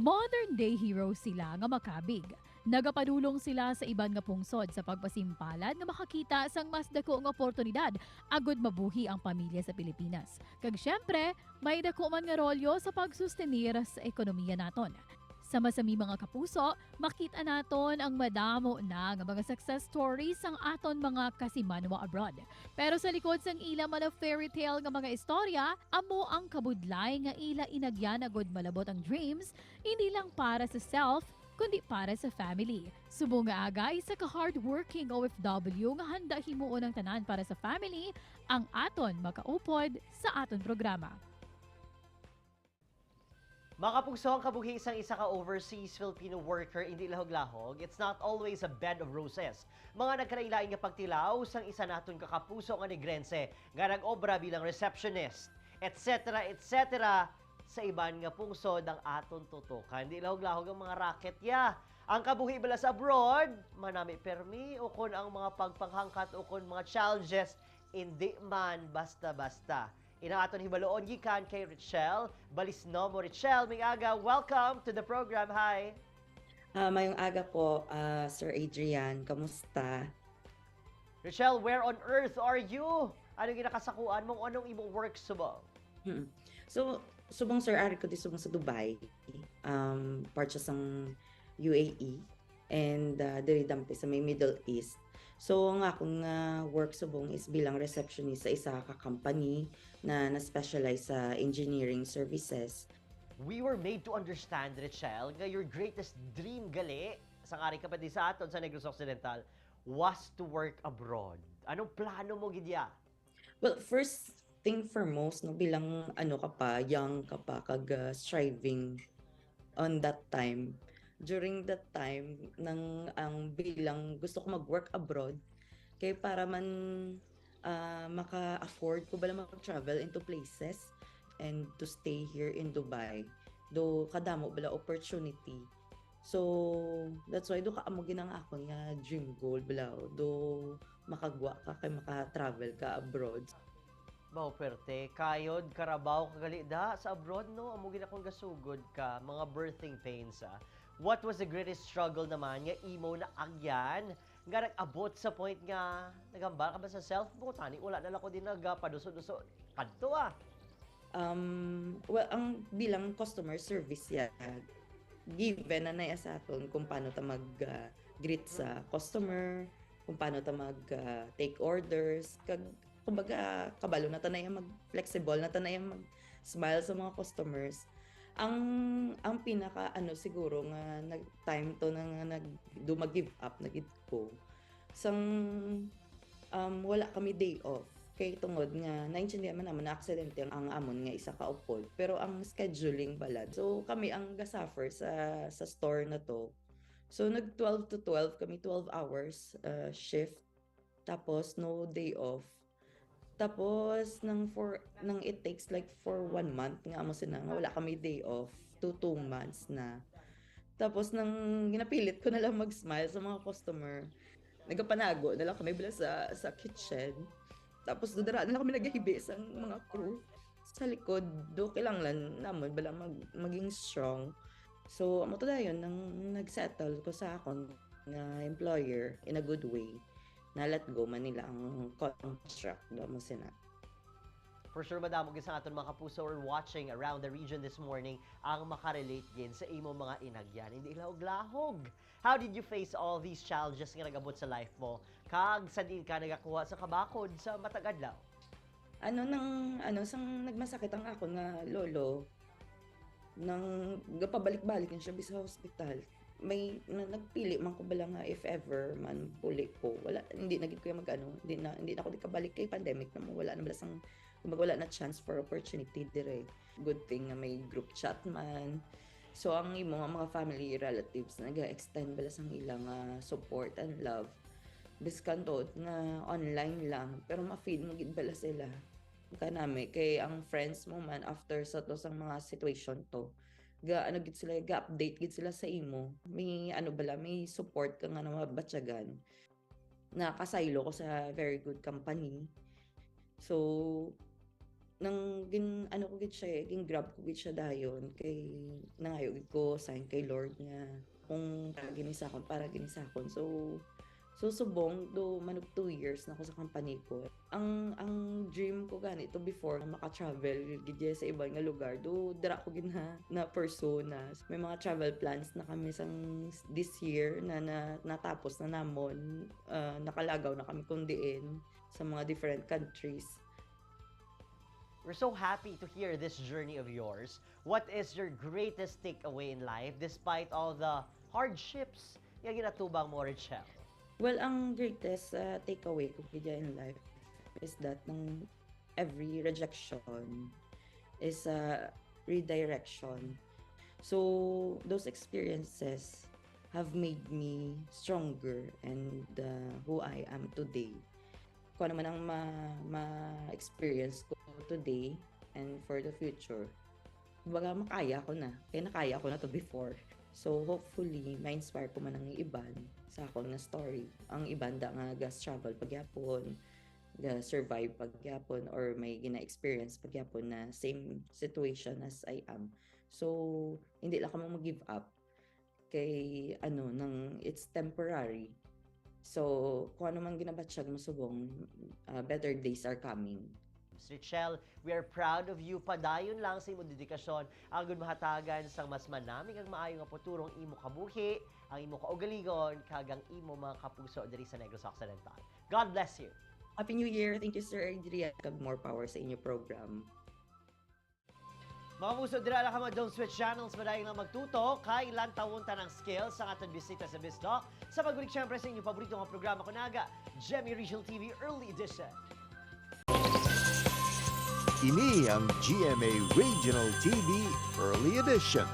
Modern-day heroes sila nga makabig. Nagapadulong sila sa iban nga pungsod sa pagpasimpalan nga makakita sang mas dako nga oportunidad agud mabuhi ang pamilya sa Pilipinas. Kag syempre, may dako man nga rolyo sa pagsustenir sa ekonomiya naton. Sa masami mga kapuso, makita naton ang madamo na nga mga success stories ang aton mga kasimanwa abroad. Pero sa likod sang ila man fairy tale nga mga istorya, amo ang kabudlay nga ila inagyan agud malabot ang dreams, hindi lang para sa self, kundi para sa family. Subo nga agay sa ka-hardworking OFW nga handa himuon ang tanan para sa family, ang aton makaupod sa aton programa. Mga kapugso, ang kabuhi isang isa ka overseas Filipino worker hindi lahog-lahog, it's not always a bed of roses. Mga nagkarailain nga pagtilaw sang isa naton kakapuso nga negrense nga nag-obra bilang receptionist, etc. etc. sa iban nga pungsod ang aton tutukan. Hindi lahog-lahog ang mga racket ya. Ang kabuhi bala sa abroad, manami permi o kun ang mga pagpanghangkat o kun mga challenges, hindi man basta-basta. Inang aton hibaloon gikan kay Richelle Balisnomo. Richelle, may aga, welcome to the program. Hi. Mayong aga po, Sir Adrian. Kamusta? Richelle, where on earth are you? Anong ginakasakuan mong anong imong work subo? So, subong Sir Ari ko di subong sa Dubai. Part siya sang UAE and diri dampi sa may Middle East. So, ang akong work subong is bilang receptionist sa isa ka company na na-specialize sa engineering services. We were made to understand, Richelle, nga your greatest dream gali, sa kari ka pa di sa aton sa Negros Occidental, was to work abroad. Anong plano mo, Gidya? Well, first thing foremost, no, bilang ano ka pa, young ka pa, kag striving on that time. During that time, ang bilang gusto ko mag-work abroad, kay para man maka-afford ko bala mag-travel into places and to stay here in Dubai. Do kadamo bala opportunity. So, that's why do ka amo ginang ako nga dream goal bala do makagwa ka kay maka-travel ka abroad. Mao perte, kayod, karabaw, kagalida sa abroad, no? Amo ginakong gasugod ka, mga birthing pains, ah. What was the greatest struggle naman nga imo na agyan nga nag-abot sa point nga nagambal ka ba sa self mo? Tani, wala na lang ko din nagpaduso-duso. Kadto ah. Well, ang bilang customer service yan, given na naya sa aton kung paano ta mag-greet sa customer, kung paano ta mag-take orders, kumbaga kabalo na ta na mag-flexible na ta na mag-smile sa mga customers. Ang pinaka ano siguro nga nag-time to na nga mag-give up na gid ko. Sang wala kami day off. Kay tungod nga naintindihan man naman na aksidente ang amon nga isa ka upod. Pero ang scheduling balad. So kami ang gasuffer sa store na to. So nag 12 to 12 kami, 12 hours shift. Tapos no day off. Tapos nang it takes like for 1 month nga amo sina nga wala kami day off to 2 months na. Tapos nang ginapilit ko na lang mag-smile sa mga customer, nagapanago na lang kami bila sa kitchen. Tapos dudara na lang kami nagahibi sa mga crew sa likod. Do kailangan namon bala maging strong. So amo to dayon nang nagsettle ko sa akon nga employer in a good way. Na let go man nila ang contract do mo sina. For sure, madamo gid sa aton mga kapuso or watching around the region this morning ang makarelate gid sa imo mga inagyan. Hindi lahog-lahog. How did you face all these challenges nga nagabot sa life mo? Kag sa di ka nagakuha sa kabakod sa matag adlaw? Sang nagmasakit ang ako nga lolo nang gapabalik-balik siya sa hospital. May nagpili man ko bala nga if ever man puli ko wala hindi na gid ko hindi na ako di kabalik kay pandemic na mo wala na bala sang kumbaga wala na chance for opportunity dire. Good thing nga may group chat man. So ang imo nga mga family relatives naga-extend bala sang ilang support and love. Biskan to nga online lang pero ma-feel mo gid bala sila. Kanami kay ang friends mo man after sa to sang mga situation to ga-update gid sila sa imo. May may support ka nga na mabatyagan. Nakasaylo ko sa very good company. So nang ano ko gid siya gin grab ko gid siya dayon kay nangayo gid ko sign kay Lord nga kung para ginisakon. So subong do manug 2 years na ako sa company ko. Ang dream ko ganito before na maka-travel gid sa ibang nga lugar. Do dira ko gid na persona. May mga travel plans na kami this year na natapos na namon. Nakalagaw na kami kung diin sa mga different countries. We're so happy to hear this journey of yours. What is your greatest takeaway in life despite all the hardships nga ginatubang mo, Richelle? Well, ang greatest takeaway ko kaya in life is that ng every rejection is a redirection. So, those experiences have made me stronger and who I am today. Kung ano man ang ma-experience ko today and for the future, baga makaya ko na. Kaya nakaya ko na to before. So hopefully, ma-inspire ko man ang iban sa akong na story. Ang iban da nga gas-travel pagyapon, ga-survive pagyapon, or may gina-experience pagyapon na same situation as I am. So, hindi lang ka mag-give up kay it's temporary. So, kung ano man ginabatsyag mo subong, better days are coming. Ms. Richelle, we are proud of you. Padayon lang sa imong dedikasyon ang gud mahatagan sang mas manaming ang maayo nga futurong imo kabuhi, ang imo kaugaligon, kagang imo mga kapuso diri sa Negros Occidental. God bless you. Happy New Year! Thank you, Sir Adrian. More power sa inyo program. Mga puso, dira lang ka Don't Switch Channels, madayang lang magtuto, kay ilan tawon tanang skills sa ating bisita sa BizTalk. Sa pagbulik siyempre sa inyong paborito nga programa kunaga, Gemi Regional TV Early Edition. Ini ang GMA Regional TV Early Edition.